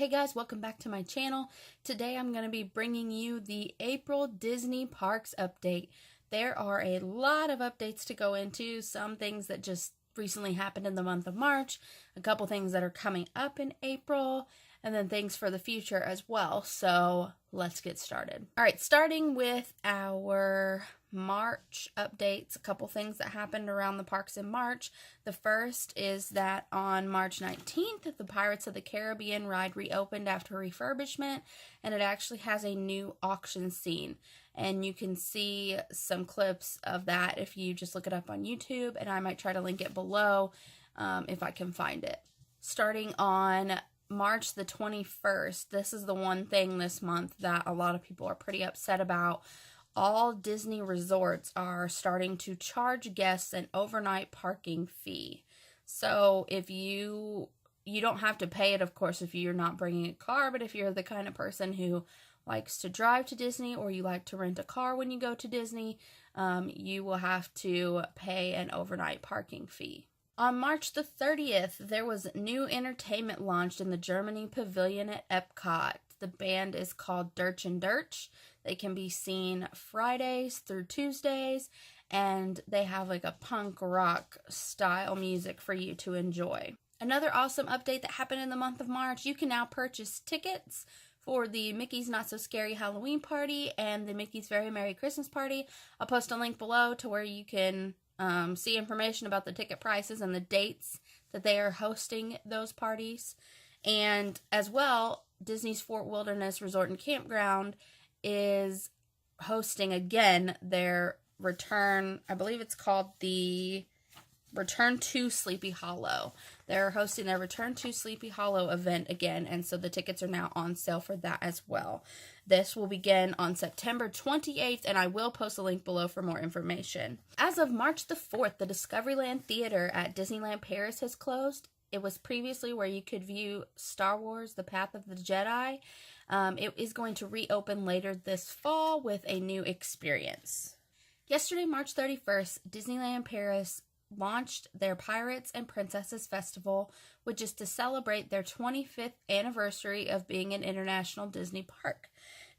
Hey guys, welcome back to my channel. Today I'm going to be bringing you the April Disney Parks update. There are a lot of updates to go into, some things that just recently happened in the month of March, a couple things that are coming up in April, and then things for the future as well. So let's get started. Alright, starting with our March updates, a couple things that happened around the parks in March. The first is that on March 19th, the Pirates of the Caribbean ride reopened after refurbishment, and it actually has a new auction scene. And you can see some clips of that if you just look it up on YouTube, and I might try to link it below if I can find it. Starting on March the 21st, this is the one thing this month that a lot of people are pretty upset about. All Disney resorts are starting to charge guests an overnight parking fee. So if you don't have to pay it, of course, if you're not bringing a car, but if you're the kind of person who likes to drive to Disney or you like to rent a car when you go to Disney, you will have to pay an overnight parking fee. On March the 30th, there was new entertainment launched in the Germany Pavilion at Epcot. The band is called Dirch and Dirch. They can be seen Fridays through Tuesdays, and they have like a punk rock style music for you to enjoy. Another awesome update that happened in the month of March, you can now purchase tickets for the Mickey's Not So Scary Halloween Party and the Mickey's Very Merry Christmas Party. I'll post a link below to where you can see information about the ticket prices and the dates that they are hosting those parties. And as well, Disney's Fort Wilderness Resort and Campground is hosting again their return. I believe it's called the Return to Sleepy Hollow. They're hosting their Return to Sleepy Hollow event again, and so the tickets are now on sale for that as well. This will begin on September 28th, and I will post a link below for more information. As of March the 4th, the Discoveryland Theater at Disneyland Paris has closed. It was previously where you could view Star Wars: The Path of the Jedi. It is going to reopen later this fall with a new experience. Yesterday, March 31st, Disneyland Paris launched their Pirates and Princesses Festival, which is to celebrate their 25th anniversary of being an international Disney park.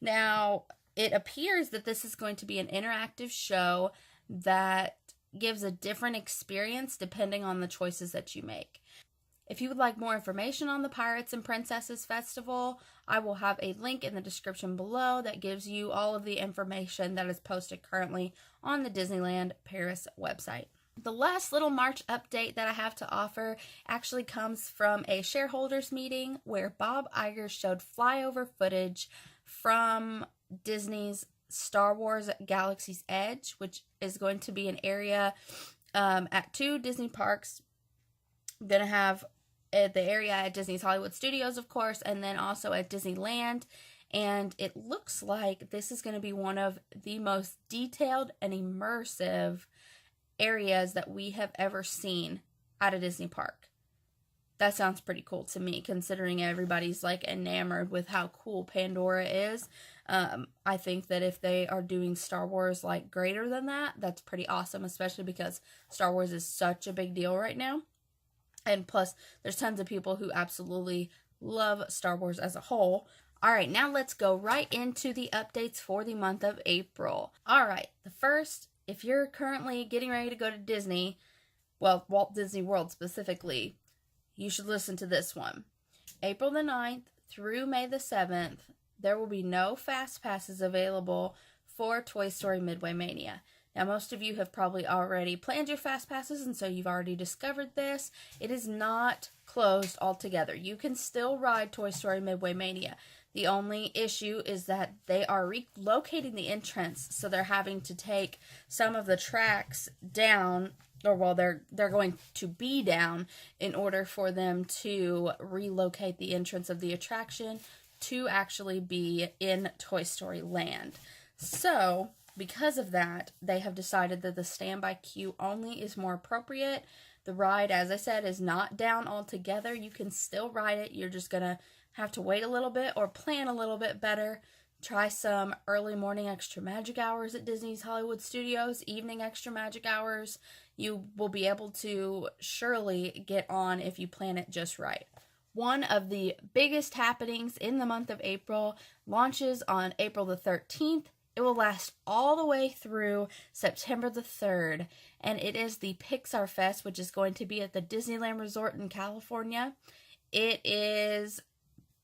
Now, it appears that this is going to be an interactive show that gives a different experience depending on the choices that you make. If you would like more information on the Pirates and Princesses Festival, I will have a link in the description below that gives you all of the information that is posted currently on the Disneyland Paris website. The last little March update that I have to offer actually comes from a shareholders meeting where Bob Iger showed flyover footage from Disney's Star Wars Galaxy's Edge, which is going to be an area at two Disney parks. Going to have the area at Disney's Hollywood Studios, of course, and then also at Disneyland. And it looks like this is going to be one of the most detailed and immersive areas that we have ever seen at a Disney park. That sounds pretty cool to me, considering everybody's like enamored with how cool Pandora is. I think that if they are doing Star Wars like greater than that, that's pretty awesome, especially because Star Wars is such a big deal right now. And plus, there's tons of people who absolutely love Star Wars as a whole. Alright, now let's go right into the updates for the month of April. Alright, the first, if you're currently getting ready to go to Disney, well, Walt Disney World specifically, you should listen to this one. April the 9th through May the 7th, there will be no Fast Passes available for Toy Story Midway Mania. Now, most of you have probably already planned your Fast Passes, and so you've already discovered this. It is not closed altogether. You can still ride Toy Story Midway Mania. The only issue is that they are relocating the entrance, so they're having to take some of the tracks down, or well, they're going to be down in order for them to relocate the entrance of the attraction to actually be in Toy Story Land. So, because of that, they have decided that the standby queue only is more appropriate. The ride, as I said, is not down altogether. You can still ride it. You're just going to have to wait a little bit or plan a little bit better. Try some early morning extra magic hours at Disney's Hollywood Studios, evening extra magic hours. You will be able to surely get on if you plan it just right. One of the biggest happenings in the month of April launches on April the 13th. It will last all the way through September the 3rd, and it is the Pixar Fest, which is going to be at the Disneyland Resort in California. It is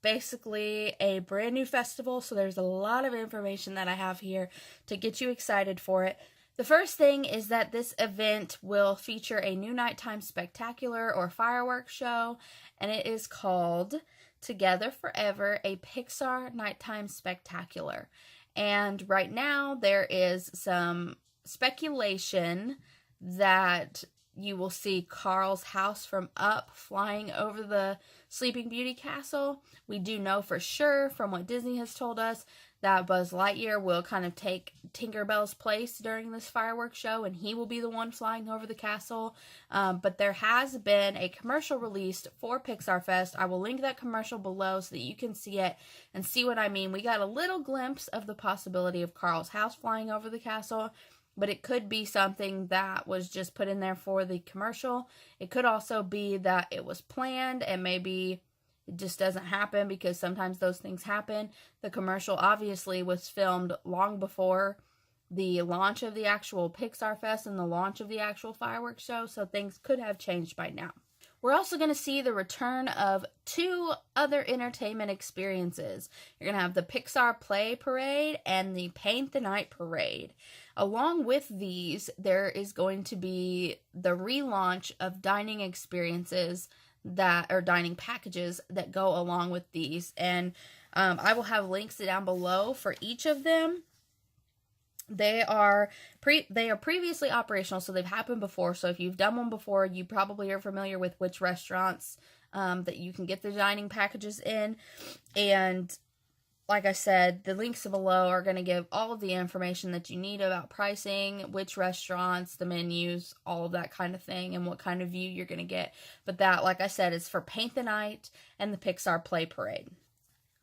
basically a brand new festival, so there's a lot of information that I have here to get you excited for it. The first thing is that this event will feature a new nighttime spectacular or fireworks show, and it is called Together Forever, a Pixar Nighttime Spectacular. And right now there is some speculation that you will see Carl's house from Up flying over the Sleeping Beauty castle. We do know for sure from what Disney has told us that Buzz Lightyear will kind of take Tinkerbell's place during this fireworks show, and he will be the one flying over the castle. But there has been a commercial released for Pixar Fest. I will link that commercial below so that you can see it and see what I mean. We got a little glimpse of the possibility of Carl's house flying over the castle, but it could be something that was just put in there for the commercial. It could also be that it was planned and maybe it just doesn't happen, because sometimes those things happen. The commercial obviously was filmed long before the launch of the actual Pixar Fest and the launch of the actual fireworks show, so things could have changed by now. We're also going to see the return of 2 other entertainment experiences. You're going to have the Pixar Play Parade and the Paint the Night Parade. Along with these, there is going to be the relaunch of dining experiences dining packages that go along with these. And I will have links down below for each of them. They are previously operational, so they've happened before. So if you've done one before, you probably are familiar with which restaurants that you can get the dining packages in. And like I said, the links below are going to give all of the information that you need about pricing, which restaurants, the menus, all of that kind of thing, and what kind of view you're going to get. But that, like I said, is for Paint the Night and the Pixar Play Parade.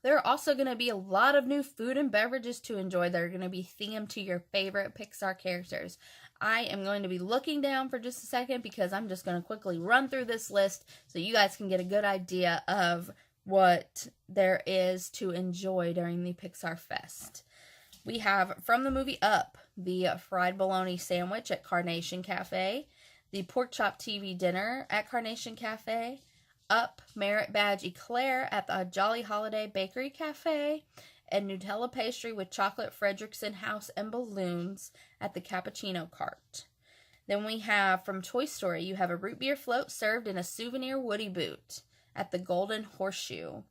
There are also going to be a lot of new food and beverages to enjoy that are going to be themed to your favorite Pixar characters. I am going to be looking down for just a second because I'm just going to quickly run through this list so you guys can get a good idea of what there is to enjoy during the Pixar Fest. We have, from the movie Up, the fried bologna sandwich at Carnation Cafe, the pork chop TV dinner at Carnation Cafe, Up Merit Badge Eclair at the Jolly Holiday Bakery Cafe, and Nutella pastry with chocolate Frederickson House and balloons at the Cappuccino Cart. Then we have, from Toy Story, you have a root beer float served in a souvenir Woody boot at the Golden Horseshoe.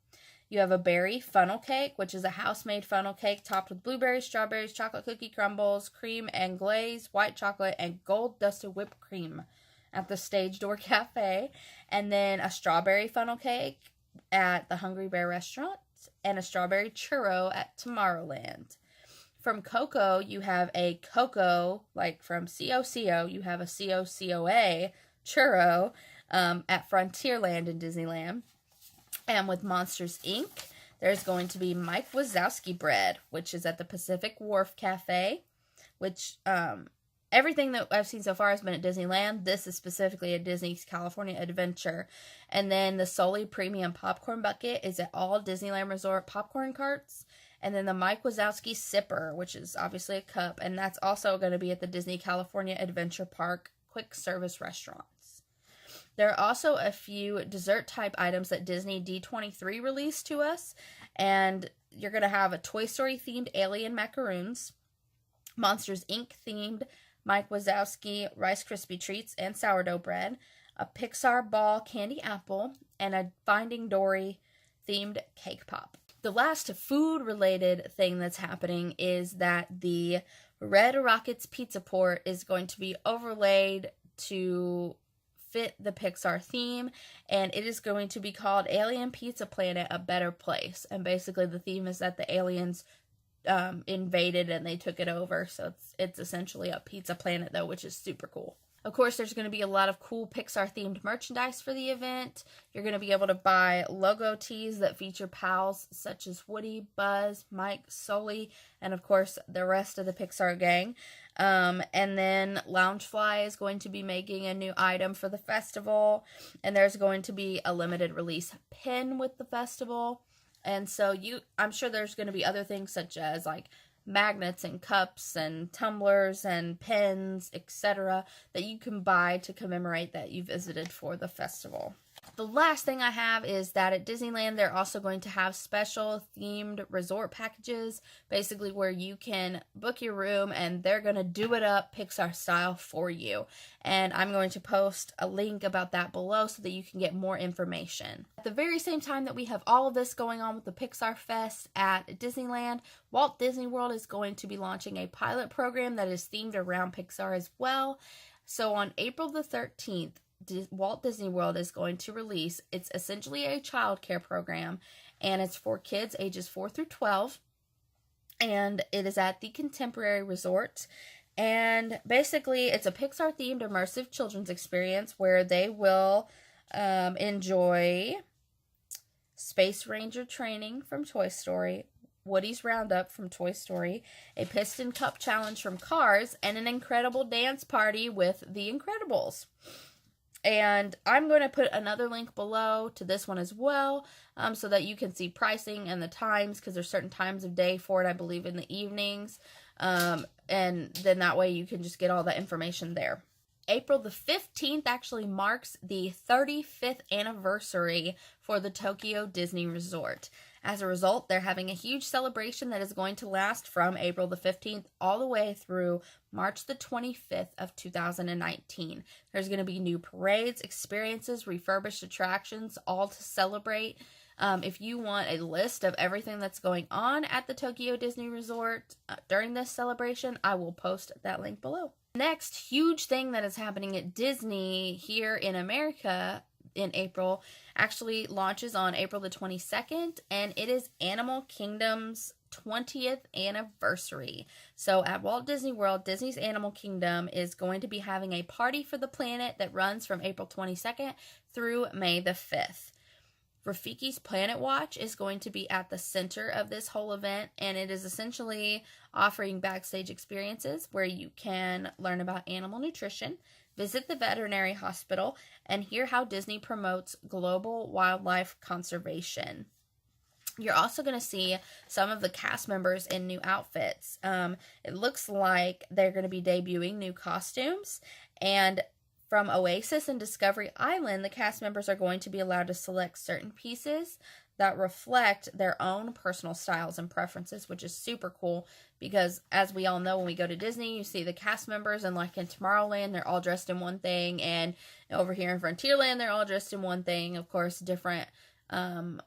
You have a berry funnel cake, which is a house-made funnel cake topped with blueberries, strawberries, chocolate cookie crumbles, cream and glaze, white chocolate, and gold-dusted whipped cream at the Stage Door Cafe. And then a strawberry funnel cake at the Hungry Bear Restaurant, and a strawberry churro at Tomorrowland. From Coco, you have a Coco, like from COCO, you have a COCOA churro at Frontierland in Disneyland. And with Monsters, Inc., there's going to be Mike Wazowski bread, which is at the Pacific Wharf Cafe, which everything that I've seen so far has been at Disneyland. This is specifically a Disney's California Adventure. And then the Soli Premium Popcorn Bucket is at all Disneyland Resort popcorn carts. And then the Mike Wazowski Sipper, which is obviously a cup, and that's also going to be at the Disney California Adventure Park quick service restaurants. There are also a few dessert-type items that Disney D23 released to us, and you're going to have a Toy Story-themed alien macaroons, Monsters, Inc.-themed Mike Wazowski Rice Krispie Treats and sourdough bread, a Pixar Ball candy apple, and a Finding Dory-themed cake pop. The last food-related thing that's happening is that the Red Rockets Pizza Port is going to be overlaid to fit the Pixar theme, and it is going to be called Alien Pizza Planet: A Better Place. And basically the theme is that the aliens invaded and they took it over, so it's essentially a pizza planet though, which is super cool. Of course, there's going to be a lot of cool Pixar-themed merchandise for the event. You're going to be able to buy logo tees that feature pals such as Woody, Buzz, Mike, Sully, and of course, the rest of the Pixar gang. And then Loungefly is going to be making a new item for the festival. And there's going to be a limited release pin with the festival. And so I'm sure there's going to be other things such as like magnets and cups and tumblers and pens, etc., that you can buy to commemorate that you visited for the festival. The last thing I have is that at Disneyland, they're also going to have special themed resort packages, basically where you can book your room and they're going to do it up Pixar style for you. And I'm going to post a link about that below so that you can get more information. At the very same time that we have all of this going on with the Pixar Fest at Disneyland, Walt Disney World is going to be launching a pilot program that is themed around Pixar as well. So on April the 13th, Walt Disney World is going to release, it's essentially a childcare program, and it's for kids ages 4 through 12, and it is at the Contemporary Resort. And basically, it's a Pixar-themed immersive children's experience where they will enjoy Space Ranger training from Toy Story, Woody's Roundup from Toy Story, a Piston Cup challenge from Cars, and an incredible dance party with The Incredibles. And I'm going to put another link below to this one as well, so that you can see pricing and the times, because there's certain times of day for it, I believe in the evenings. And then that way you can just get all that information there. April the 15th actually marks the 35th anniversary for the Tokyo Disney Resort. As a result, they're having a huge celebration that is going to last from April the 15th all the way through March the 25th of 2019. There's going to be new parades, experiences, refurbished attractions, all to celebrate. If you want a list of everything that's going on at the Tokyo Disney Resort during this celebration, I will post that link below. Next huge thing that is happening at Disney here in America in April actually launches on April the 22nd, and it is Animal Kingdom's 20th anniversary. So at Walt Disney World, Disney's Animal Kingdom is going to be having a party for the planet that runs from April 22nd through May the 5th. Rafiki's Planet Watch is going to be at the center of this whole event, and it is essentially offering backstage experiences where you can learn about animal nutrition, visit the veterinary hospital, and hear how Disney promotes global wildlife conservation. You're also going to see some of the cast members in new outfits. It looks like they're going to be debuting new costumes, and from Oasis and Discovery Island, the cast members are going to be allowed to select certain pieces that reflect their own personal styles and preferences, which is super cool because, as we all know, when we go to Disney, you see the cast members, and like in Tomorrowland, they're all dressed in one thing, and over here in Frontierland, they're all dressed in one thing. Of course, different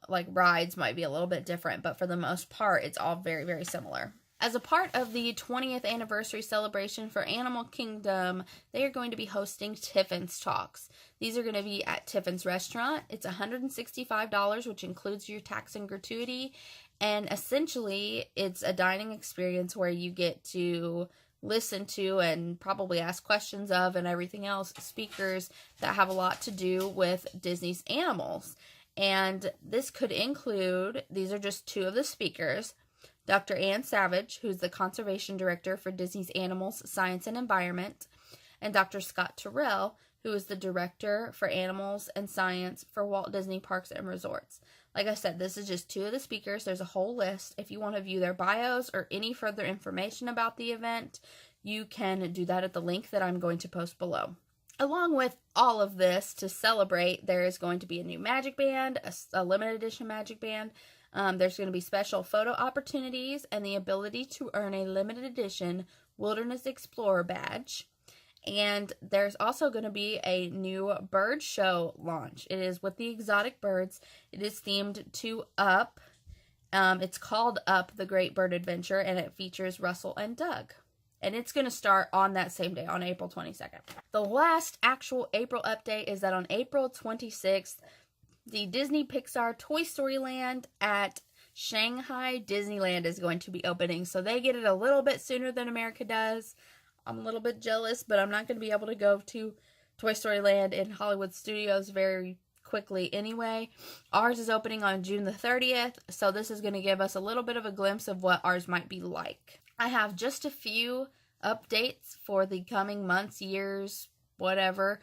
like rides might be a little bit different, but for the most part, it's all very, very similar. As a part of the 20th anniversary celebration for Animal Kingdom, they are going to be hosting Tiffin's Talks. These are going to be at Tiffin's Restaurant. It's $165, which includes your tax and gratuity. And essentially, it's a dining experience where you get to listen to and probably ask questions of and everything else speakers that have a lot to do with Disney's animals. And this could include, these are just two of the speakers, Dr. Ann Savage, who's the Conservation Director for Disney's Animals, Science, and Environment, and Dr. Scott Terrell, who is the Director for Animals and Science for Walt Disney Parks and Resorts. Like I said, this is just two of the speakers. There's a whole list. If you want to view their bios or any further information about the event, you can do that at the link that I'm going to post below. Along with all of this, to celebrate, there is going to be a new Magic Band, a limited edition Magic Band. There's going to be special photo opportunities and the ability to earn a limited edition Wilderness Explorer badge. And there's also going to be a new bird show launch. It is with the exotic birds. It is themed to Up. It's called Up, the Great Bird Adventure, and it features Russell and Doug. And it's going to start on that same day, on April 22nd. The last actual April update is that on April 26th, the Disney Pixar Toy Story Land at Shanghai Disneyland is going to be opening. So they get it a little bit sooner than America does. I'm a little bit jealous, but I'm not going to be able to go to Toy Story Land in Hollywood Studios very quickly anyway. Ours is opening on June the 30th, so this is going to give us a little bit of a glimpse of what ours might be like. I have just a few updates for the coming months, years, whatever,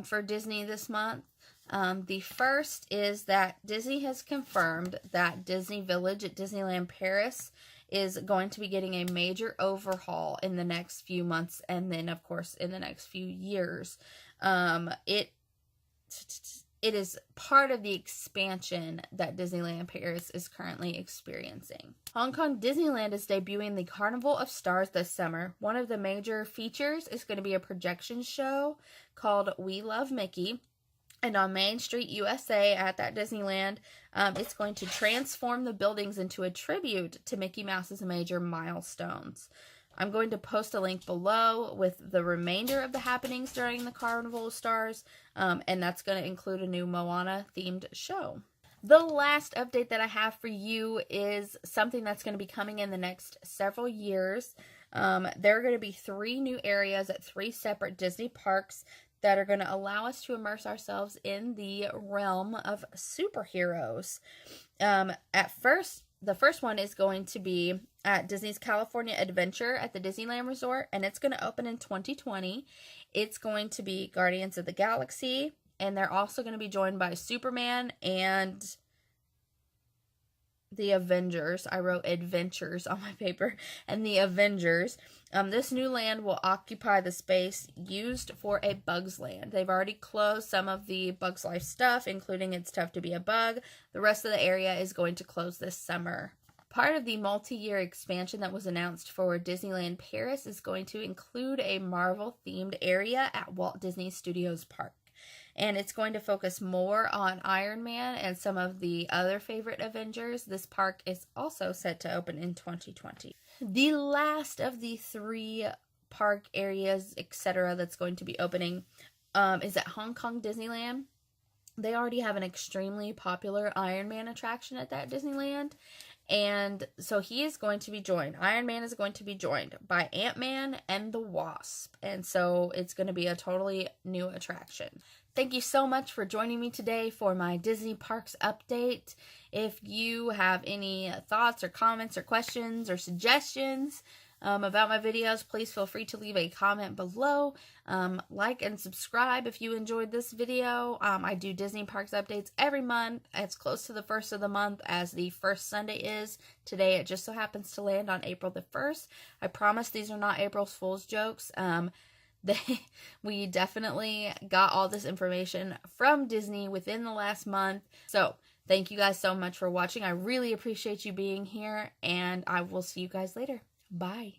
for Disney this month. The first is that Disney has confirmed that Disney Village at Disneyland Paris is going to be getting a major overhaul in the next few months, and then, of course, in the next few years. It is part of the expansion that Disneyland Paris is currently experiencing. Hong Kong Disneyland is debuting the Carnival of Stars this summer. One of the major features is going to be a projection show called We Love Mickey. And on Main Street, USA, at that Disneyland, it's going to transform the buildings into a tribute to Mickey Mouse's major milestones. I'm going to post a link below with the remainder of the happenings during the Carnival of Stars, and that's going to include a new Moana-themed show. The last update that I have for you is something that's going to be coming in the next several years. There are going to be 3 new areas at 3 separate Disney parks that are going to allow us to immerse ourselves in the realm of superheroes. The first one is going to be at Disney's California Adventure at the Disneyland Resort, and it's going to open in 2020. It's going to be Guardians of the Galaxy, and they're also going to be joined by Superman and the Avengers. I wrote adventures on my paper. And the Avengers. This new land will occupy the space used for a Bugs Land. They've already closed some of the Bugs Life stuff, including It's Tough to Be a Bug. The rest of the area is going to close this summer. Part of the multi-year expansion that was announced for Disneyland Paris is going to include a Marvel-themed area at Walt Disney Studios Park. And it's going to focus more on Iron Man and some of the other favorite Avengers. This park is also set to open in 2020. The last of the 3 park areas, etc., that's going to be opening is at Hong Kong Disneyland. They already have an extremely popular Iron Man attraction at that Disneyland. And so he is going to be joined. Iron Man is going to be joined by Ant-Man and the Wasp. And so it's going to be a totally new attraction. Thank you so much for joining me today for my Disney Parks update. If you have any thoughts or comments or questions or suggestions about my videos, please feel free to leave a comment below. Like and subscribe if you enjoyed this video. I do Disney Parks updates every month. It's close to the first of the month as the first Sunday is. Today it just so happens to land on April the 1st. I promise these are not April Fool's jokes. We definitely got all this information from Disney within the last month. So thank you guys so much for watching. I really appreciate you being here, and I will see you guys later. Bye.